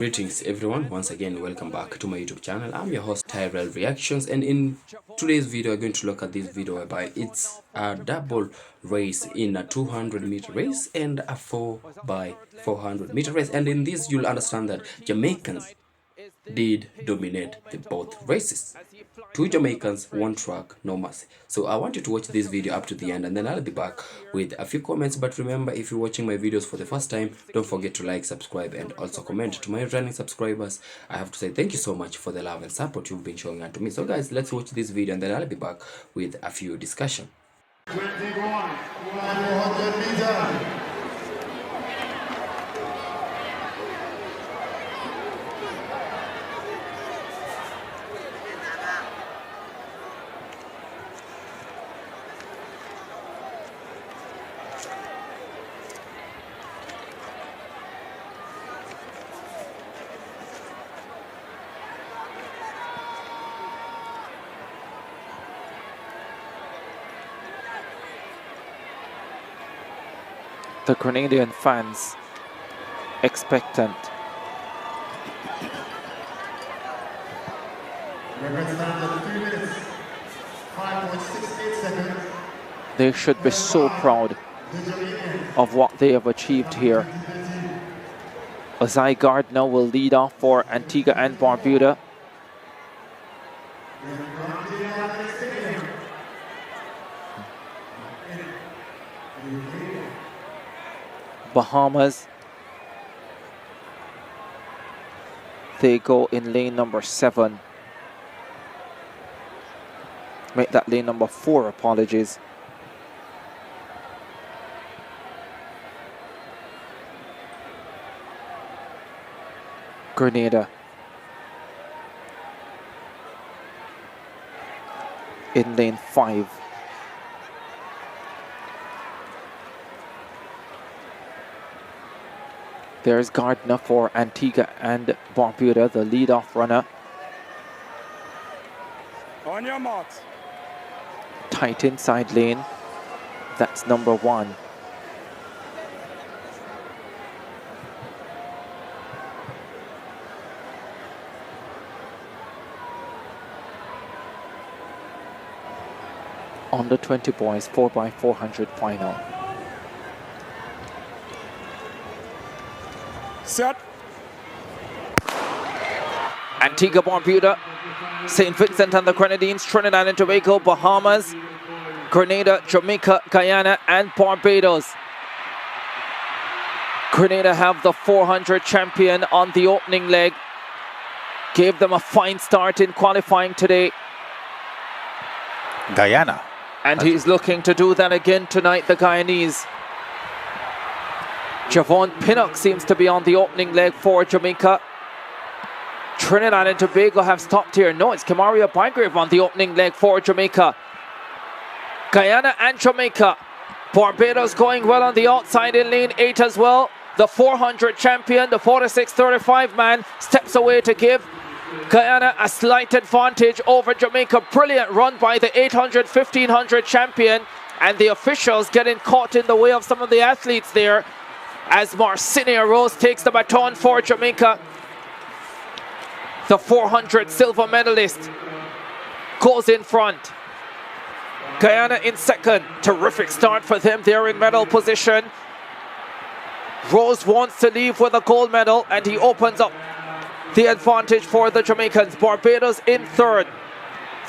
Greetings everyone, once again welcome back to my YouTube channel. I'm your host Tyrell Reactions, and in today's video I'm going to look at this video whereby it's a double race in a 200-meter race and a 4x400-meter race, and in this you'll understand that Jamaicans did dominate both races. Two Jamaicans, one track, no mercy. So I want you to watch this video up to the end, and then I'll be back with a few comments. But remember, if you're watching my videos for the first time, don't forget to like, subscribe, and also comment. To my returning subscribers, I have to say thank you so much for the love and support you've been showing unto me. So guys, let's watch this video, and then I'll be back with a few discussion. 100 meters. The Grenadian fans expectant. They should be so proud of what they have achieved here. Azai Gardner will lead off for Antigua and Barbuda. Bahamas, they go in lane number 7. Make that lane number 4, apologies. Grenada in lane 5. There's Gardner for Antigua and Barbuda, the lead-off runner. On your marks. Tight inside lane. That's number 1. On the 20 boys, 4x400 final. Set. Antigua, Barbuda, St. Vincent and the Grenadines, Trinidad and Tobago, Bahamas, Grenada, Jamaica, Guyana, and Barbados. Grenada have the 400 champion on the opening leg. Gave them a fine start in qualifying today. Guyana. And he's looking to do that again tonight, the Guyanese. Javon Pinnock seems to be on the opening leg for Jamaica. Trinidad and Tobago have stopped here. No, it's Kamaria Bygrave on the opening leg for Jamaica. Guyana and Jamaica. Barbados going well on the outside in lane 8 as well. The 400 champion, the 46-35 man, steps away to give Guyana a slight advantage over Jamaica. Brilliant run by the 800-1500 champion, and the officials getting caught in the way of some of the athletes there as Marcinia Rose takes the baton for Jamaica. The 400 silver medalist goes in front. Guyana in second. Terrific start for them. They're in medal position. Rose wants to leave with a gold medal, and he opens up the advantage for the Jamaicans. Barbados in third.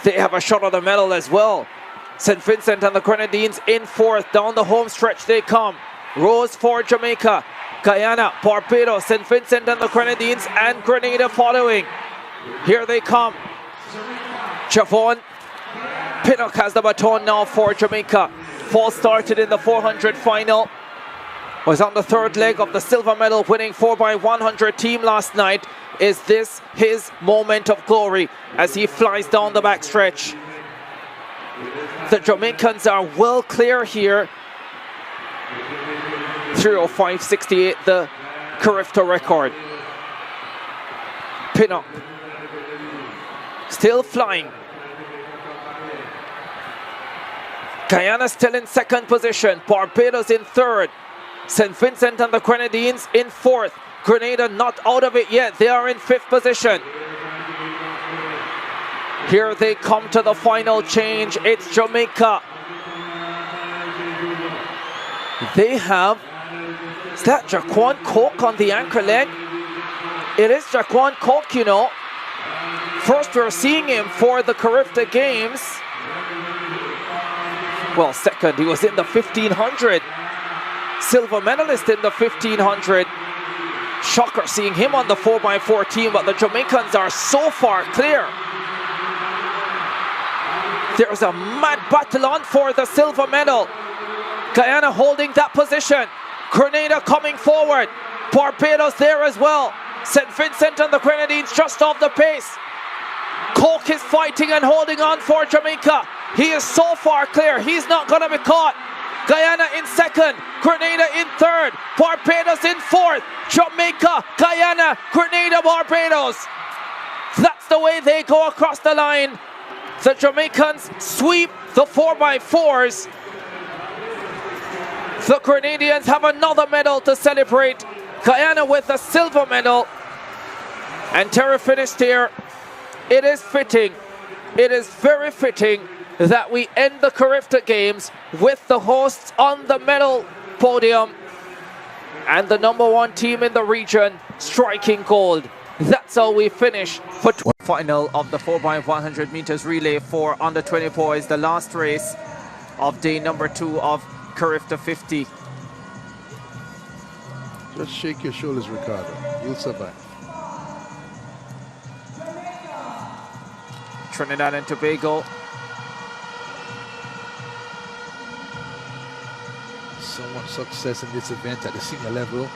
They have a shot at the medal as well. St. Vincent and the Grenadines in fourth. Down the home stretch they come. Rose for Jamaica. Guyana, Barbados, St. Vincent and the Grenadines, and Grenada following. Here they come. Javon Pinnock has the baton now for Jamaica. Fall started in the 400 final. Was on the third leg of the silver medal winning 4x100 team last night. Is this his moment of glory as he flies down the backstretch? The Jamaicans are well clear here. 3:05.68, the Carifta record. Pinnock still flying. Guyana still in second position. Barbados in third. St. Vincent and the Grenadines in fourth. Grenada not out of it yet. They are in 5th position. Here they come to the final change. It's Jamaica. They have, is that Jaquan Coke on the anchor leg? It is Jaquan Coke, you know. First we're seeing him for the Carifta Games. Well, second, he was in the 1500. Silver medalist in the 1500. Shocker seeing him on the 4x4 team, but the Jamaicans are so far clear. There's a mad battle on for the silver medal. Guyana holding that position. Grenada coming forward. Barbados there as well. St. Vincent and the Grenadines just off the pace. Coke is fighting and holding on for Jamaica. He is so far clear. He's not going to be caught. Guyana in 2nd. Grenada in 3rd. Barbados in 4th. Jamaica, Guyana, Grenada, Barbados. That's the way they go across the line. The Jamaicans sweep the 4x4s. The Grenadians have another medal to celebrate. Guyana with a silver medal. And Terry finished here. It is fitting. It is very fitting that we end the Carifta Games with the hosts on the medal podium and the #1 team in the region striking gold. That's how we finish for final of the 4x100 meters relay for under 20 boys, the last race of day number 2 of Carifta 50. Just shake your shoulders, Ricardo. You'll survive. Trinidad and Tobago. So much success in this event at the senior level.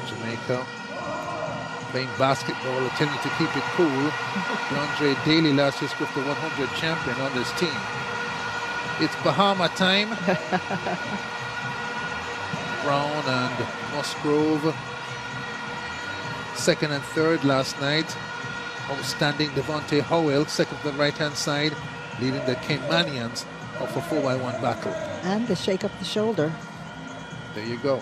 Jamaica playing basketball, attempting to keep it cool. DeAndre Daly, last year's Carifta 100 champion on this team. It's Bahama time. Brown and Musgrove, 2nd and 3rd last night. Outstanding Devontae Howell, 2nd to the right-hand side, leading the Caymanians of a 4x1 battle. And the shake up the shoulder. There you go.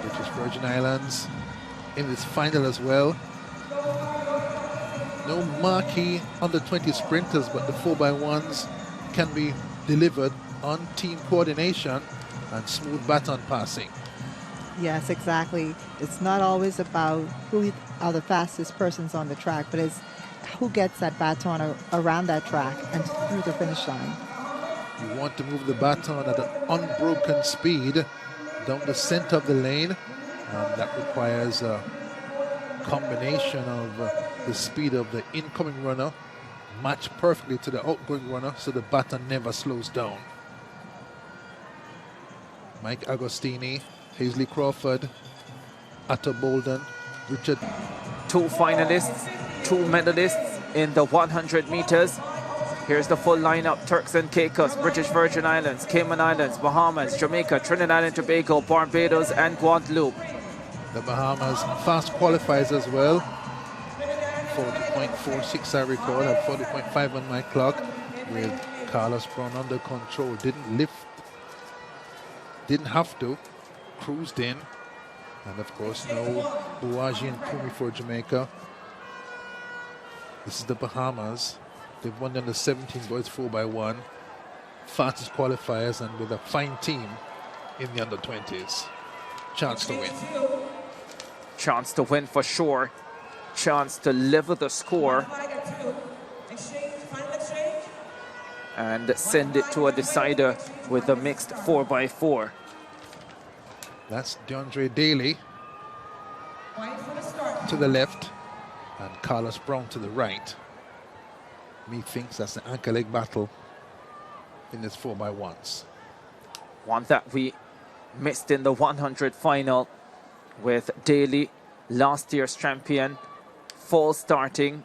British Virgin Islands in this final as well. No marquee under 20 sprinters, but the 4x1s can be delivered on team coordination and smooth baton passing. Yes, exactly. It's not always about who are the fastest persons on the track, but it's who gets that baton around that track and through the finish line. You want to move the baton at an unbroken speed down the center of the lane, and that requires a combination of the speed of the incoming runner matched perfectly to the outgoing runner so the baton never slows down. Mike Agostini, Hazley Crawford, Atto Bolden, Richard. 2 finalists, 2 medalists in the 100 meters. Here's the full lineup: Turks and Caicos, British Virgin Islands, Cayman Islands, Bahamas, Jamaica, Trinidad and Tobago, Barbados and Guadeloupe. The Bahamas fast qualifies as well. 40.46 I recall, I have 40.5 on my clock with Carlos Brown under control. Didn't lift, didn't have to, cruised in. And of course no Buaji and Pumi for Jamaica. This is the Bahamas. They've won under 17 boys 4x1. Fastest qualifiers and with a fine team in the under 20s. Chance to win. Chance to win for sure. Chance to level the score and send it to a decider with a mixed 4x4. That's DeAndre Daly to the left and Carlos Brown to the right. Methinks that's the anchor leg battle in this 4x1s. One that we missed in the 100 final with Daly, last year's champion, fall starting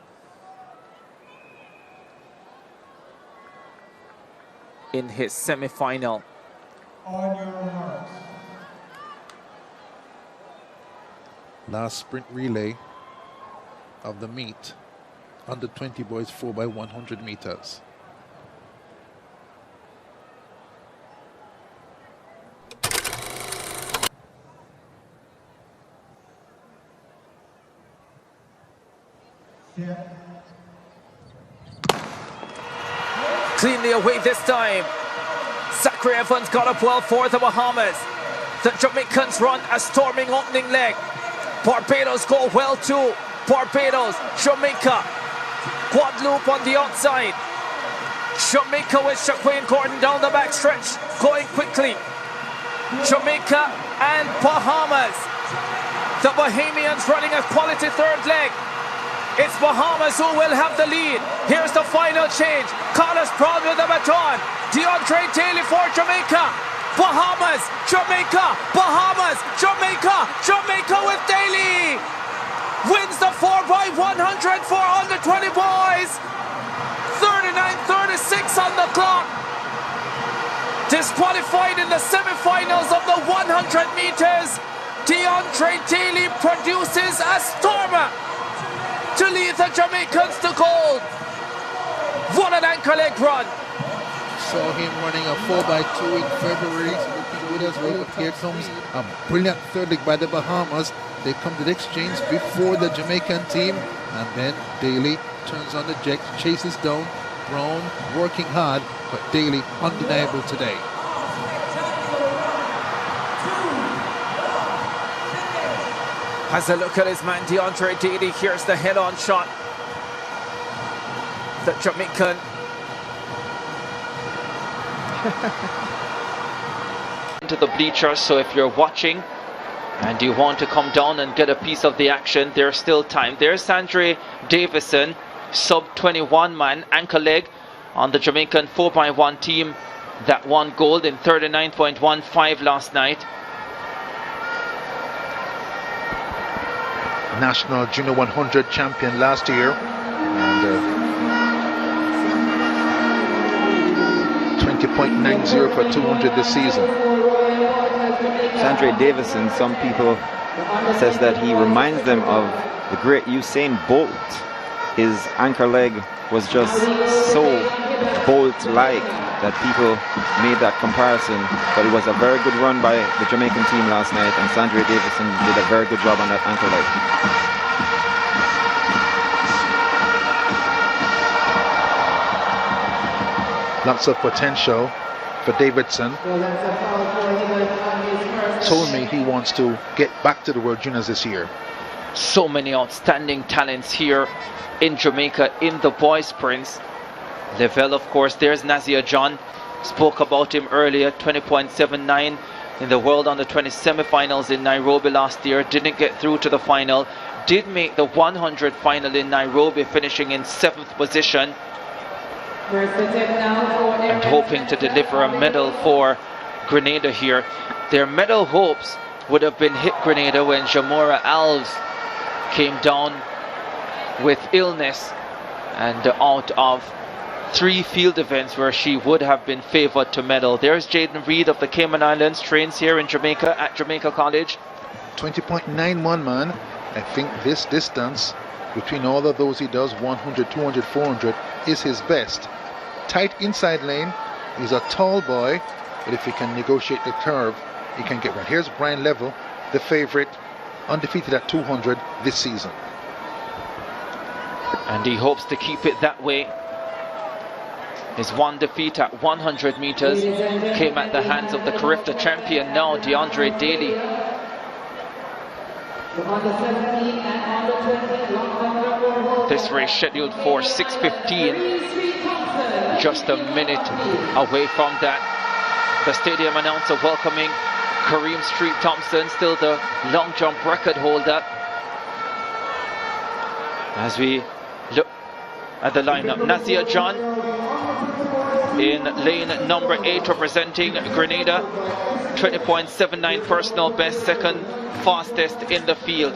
in his semi-final. Last sprint relay of the meet, under 20 boys 4x100 meters. Cleanly away this time. Zachary Evans got up well for the Bahamas. The Jamaicans run a storming opening leg. Barbados go well too. Barbados, Jamaica. Guadeloupe on the outside. Jamaica with Shaquille Gordon down the backstretch, going quickly. Jamaica and Bahamas. The Bahamians running a quality third leg. It's Bahamas who will have the lead. Here's the final change. Carlos Brown with the baton. DeAndre Daly for Jamaica. Bahamas, Jamaica, Bahamas, Jamaica, Jamaica with Daly. Wins the 4x100 for under 20 boys. 39-36 on the clock. Disqualified in the semifinals of the 100 meters. DeAndre Daly produces a stormer to lead the Jamaicans to gold. What an anchor leg run. Saw him running a 4x2 in February. Looking good as well. But here comes a brilliant third leg by the Bahamas. They come to the exchange before the Jamaican team. And then Daly turns on the jet, chases down. Brown working hard, but Daly undeniable today. Has a look at his man DeAndre Daly. Here's the head-on shot. The Jamaican. Into the bleachers, so if you're watching and you want to come down and get a piece of the action, there's still time. There's Sandre Davison, sub-21 man, anchor leg on the Jamaican 4x1 team that won gold in 39.15 last night. National Junior 100 champion last year, and 20.90 for 200 this season. Sandre Davison, some people says that he reminds them of the great Usain Bolt. His anchor leg was just so Bolt-like that people made that comparison. But it was a very good run by the Jamaican team last night, and Sandre Davison did a very good job on that anchor leg. Lots of potential for Davidson. Told me he wants to get back to the World Juniors this year. So many outstanding talents here in Jamaica in the boys sprints. Level, of course, there's Nazir John. Spoke about him earlier. 20.79 in the World Under 20 semi-finals in Nairobi last year. Didn't get through to the final. Did make the 100 final in Nairobi, finishing in 7th position. And hoping to deliver a medal for Grenada here. Their medal hopes would have been hit Grenada when Jamora Alves came down with illness and out of 3 field events where she would have been favoured to medal. There's Jaden Reed of the Cayman Islands, trains here in Jamaica at Jamaica College. 20.91 man. I think this distance between all of those he does, 100, 200, 400, is his best. Tight inside lane. He's a tall boy, but if he can negotiate the curve, he can get one. Here's Brian Level, the favourite, undefeated at 200 this season. And he hopes to keep it that way. His one defeat at 100 meters came at the hands of the Carifta champion now, DeAndre Daly. This race scheduled for 6:15. Just a minute away from that. The stadium announcer welcoming Kareem Street Thompson, still the long jump record holder. As we look at the lineup, Nazir John in lane number 8 representing Grenada. 20.79 personal best, second fastest in the field.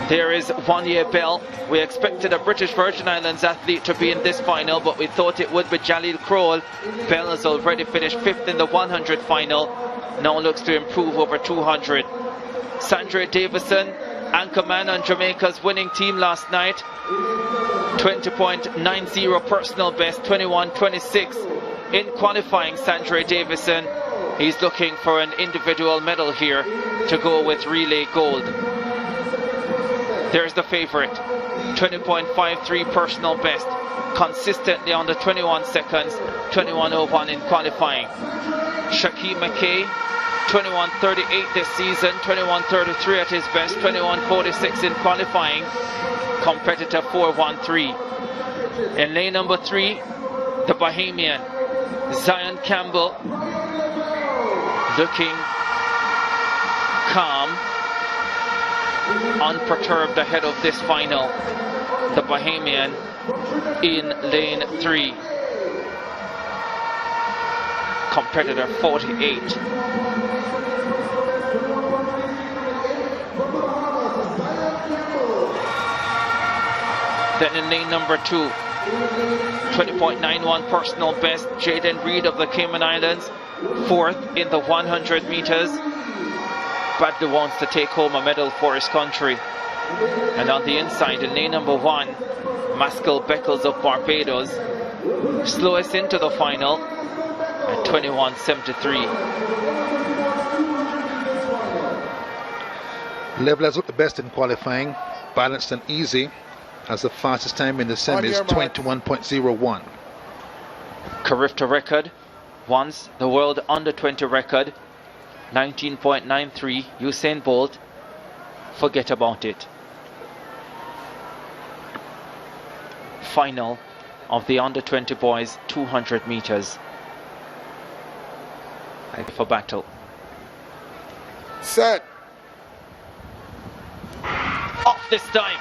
There is Wanya Bell. We expected a British Virgin Islands athlete to be in this final, but we thought it would be Jalil Crowell. Bell has already finished 5th in the 100 final. Now looks to improve over 200. Sandre Davison, anchorman on Jamaica's winning team last night. 20.90 personal best, 21.26 in qualifying. Sandre Davison, he's looking for an individual medal here to go with relay gold. There's the favourite, 20.53 personal best. Consistently under 21 seconds, 21.01 in qualifying. Shaquille McKay, 21.38 this season, 21.33 at his best, 21.46 in qualifying. Competitor 4.13. In lane number 3, the Bahamian, Zion Campbell, looking calm, unperturbed ahead of this final. The Bahamian in lane 3. Competitor 48. Then in lane number 2, 20.91 personal best, Jaden Reed of the Cayman Islands, 4th in the 100 meters. Badly wants to take home a medal for his country. And on the inside, in lane number 1, Maskell Beckles of Barbados, slowest into the final at 21.73. Level has looked the best in qualifying, balanced and easy, as the fastest time in the semis, 21.01. Carifta record, once the world under 20 record, 19.93. Usain Bolt, forget about it. Final of the under 20 boys 200 meters. For battle. Set. Off this time.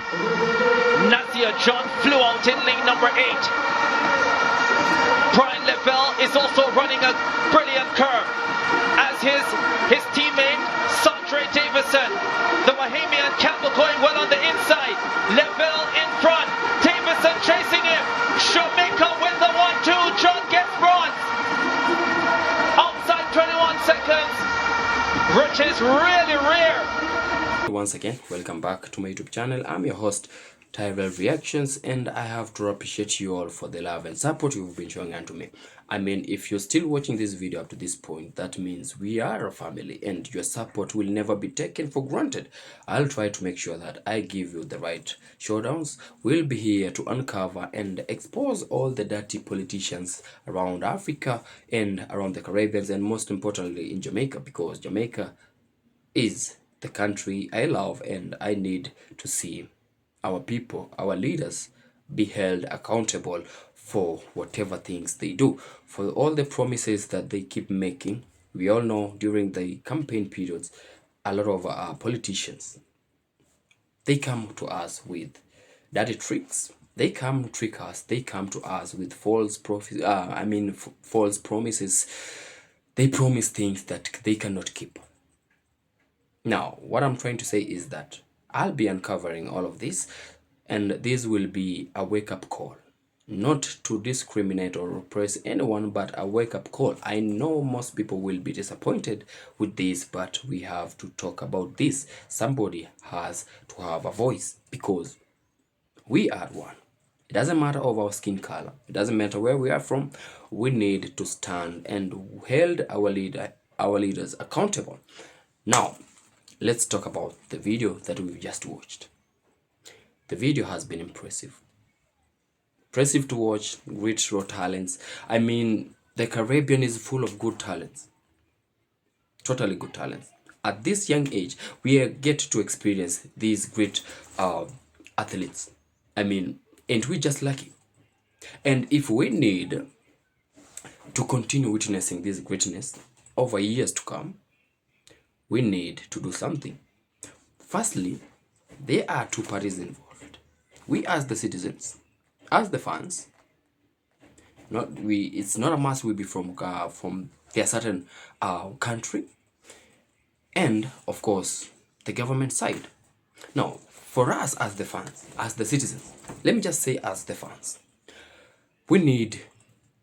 Nazia John flew out in lane number 8. Brian Lavelle is also running a brilliant curve, as his teammate Sondre Davison. The Bahamian Campbell going well on the inside. Lavelle in front. Davison chasing him. Jamaica with the 1-2. John gets bronze. Outside 21 seconds, which is really rare. Once again, welcome back to my YouTube channel. I'm your host, Tyrell Reactions, and I have to appreciate you all for the love and support you've been showing unto me. I mean, if you're still watching this video up to this point, that means we are a family and your support will never be taken for granted. I'll try to make sure that I give you the right showdowns. We'll be here to uncover and expose all the dirty politicians around Africa and around the Caribbean, and most importantly in Jamaica, because Jamaica is the country I love, and I need to see our people, our leaders, be held accountable for whatever things they do, for all the promises that they keep making. We all know during the campaign periods, a lot of our politicians, they come to us with dirty tricks. They come to trick us. They come to us with false promises. They promise things that they cannot keep. Now, what I'm trying to say is that I'll be uncovering all of this, and this will be a wake-up call. Not to discriminate or oppress anyone, but a wake-up call. I know most people will be disappointed with this, but we have to talk about this. Somebody has to have a voice, because we are one. It doesn't matter of our skin color. It doesn't matter where we are from. We need to stand and hold our leaders accountable. Now, let's talk about the video that we've just watched. The video has been impressive. Impressive to watch, great raw talents. I mean, the Caribbean is full of good talents. Totally good talents. At this young age, we get to experience these great athletes. I mean, ain't we just lucky? And if we need to continue witnessing this greatness over years to come, we need to do something. Firstly, there are two parties involved. We as the citizens, as the fans, it's not a must we be from a certain country, and of course the government side. Now, for us as the fans, as the citizens, let me just say as the fans, we need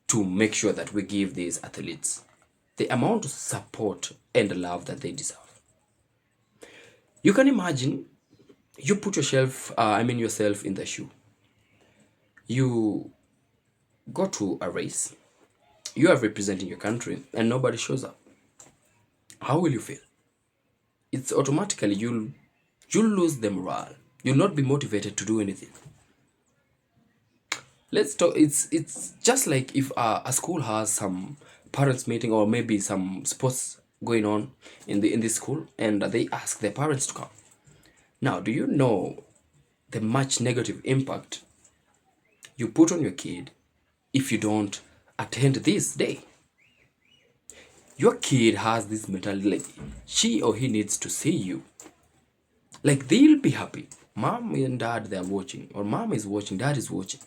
to make sure that we give these athletes the amount of support and love that they deserve. You can imagine, you put yourself in the shoe. You go to a race, you are representing your country, and nobody shows up. How will you feel? It's automatically you'll lose the morale. You'll not be motivated to do anything. let's talk. It's just like if a school has some parents meeting or maybe some sports going on in this school, and they ask their parents to come. Now, do you know the much negative impact you put on your kid if you don't attend this day? Your kid has this mentality like she or he needs to see you. Like they'll be happy. Mom and dad, they are watching, or mom is watching, dad is watching.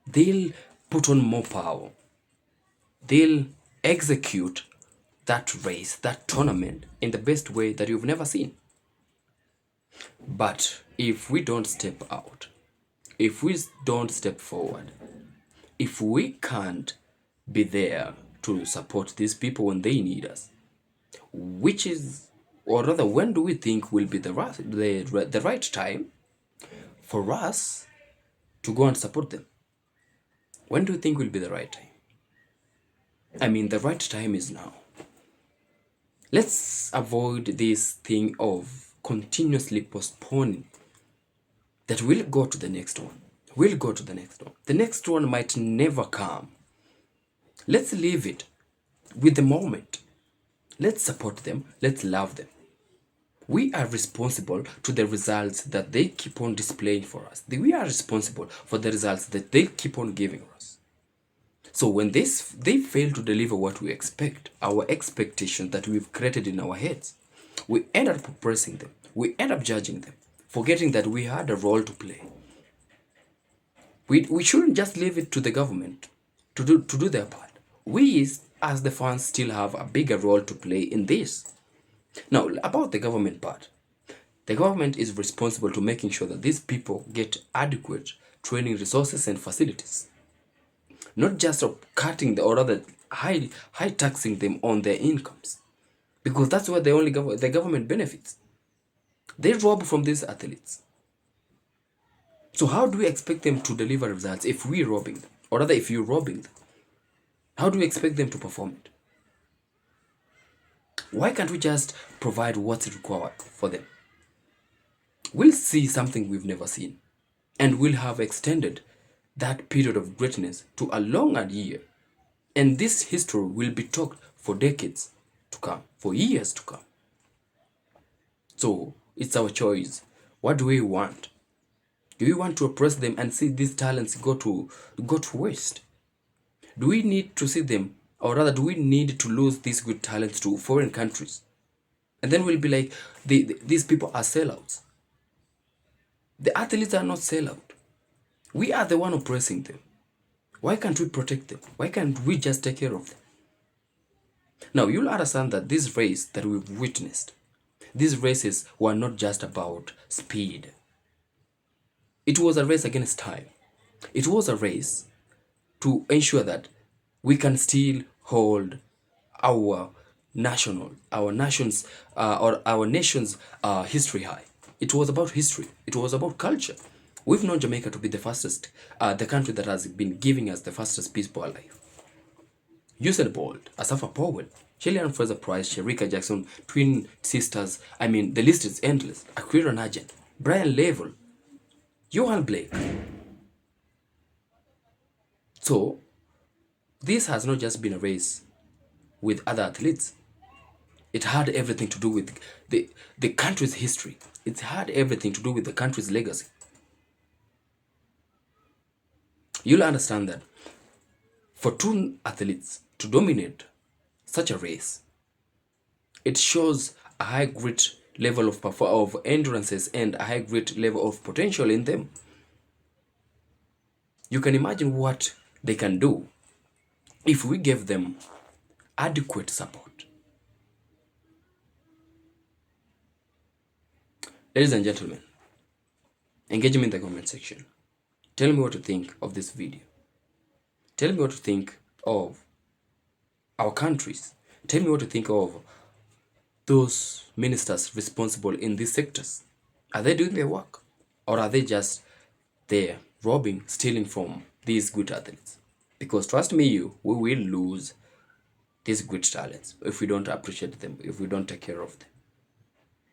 They'll put on more power. They'll execute that race, that tournament in the best way that you've never seen. But if we don't step out, if we don't step forward, if we can't be there to support these people when they need us, which is, or rather, when do we think will be the right time for us to go and support them? When do you think will be the right time? I mean, the right time is now. Let's avoid this thing of continuously postponing that we'll go to the next one. We'll go to the next one. The next one might never come. Let's leave it with the moment. Let's support them. Let's love them. We are responsible to the results that they keep on displaying for us. We are responsible for the results that they keep on giving us. So when they fail to deliver what we expect, our expectations that we've created in our heads, we end up oppressing them. We end up judging them, forgetting that we had a role to play. We shouldn't just leave it to the government to do their part. We, as the fans, still have a bigger role to play in this. Now, about the government part, the government is responsible to making sure that these people get adequate training resources and facilities. Not just of cutting or rather high taxing them on their incomes, because that's where the government benefits. They rob from these athletes. So how do we expect them to deliver results if we're robbing them, or rather if you're robbing them? How do we expect them to perform it? Why can't we just provide what's required for them? We'll see something we've never seen, and we'll have extended that period of greatness to a longer year. And this history will be talked for decades to come, for years to come. So it's our choice. What do we want? Do we want to oppress them and see these talents go to waste? Do we need to see them, or rather, do we need to lose these good talents to foreign countries? And then we'll be like, these people are sellouts. The athletes are not sellout. We are the one oppressing them. Why can't we protect them? Why can't we just take care of them? Now, you'll understand that this race that we've witnessed, these races were not just about speed. It was a race against time. It was a race to ensure that we can still hold our nation's history high. It was about history. It was about culture. We've known Jamaica to be the fastest, the country that has been giving us the fastest people alive. Usain Bolt, Asafa Powell, Shelley Fraser Price, Sherika Jackson, twin sisters. I mean, the list is endless. Akira Nugent, Brian Level, Johan Blake. So, this has not just been a race with other athletes. It had everything to do with the country's history. It had everything to do with the country's legacy. You'll understand that for two athletes to dominate such a race, it shows a high grit level of endurances and a high grit level of potential in them. You can imagine what they can do if we give them adequate support. Ladies and gentlemen, engage me in the comment section. Tell me what you think of this video. Tell me what you think of our countries. Tell me what you think of those ministers responsible in these sectors. Are they doing their work? Or are they just there robbing, stealing from these good athletes? Because trust me, we will lose these good talents if we don't appreciate them, if we don't take care of them.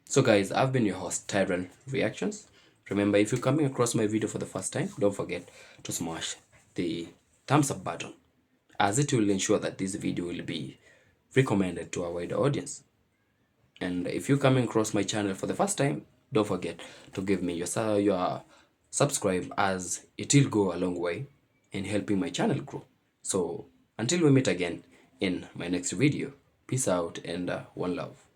So guys, I've been your host, Tyrell Reactions. Remember, if you're coming across my video for the first time, don't forget to smash the thumbs up button, as it will ensure that this video will be recommended to a wider audience. And if you're coming across my channel for the first time, don't forget to give me your subscribe, as it will go a long way in helping my channel grow. So until we meet again in my next video, peace out and one love.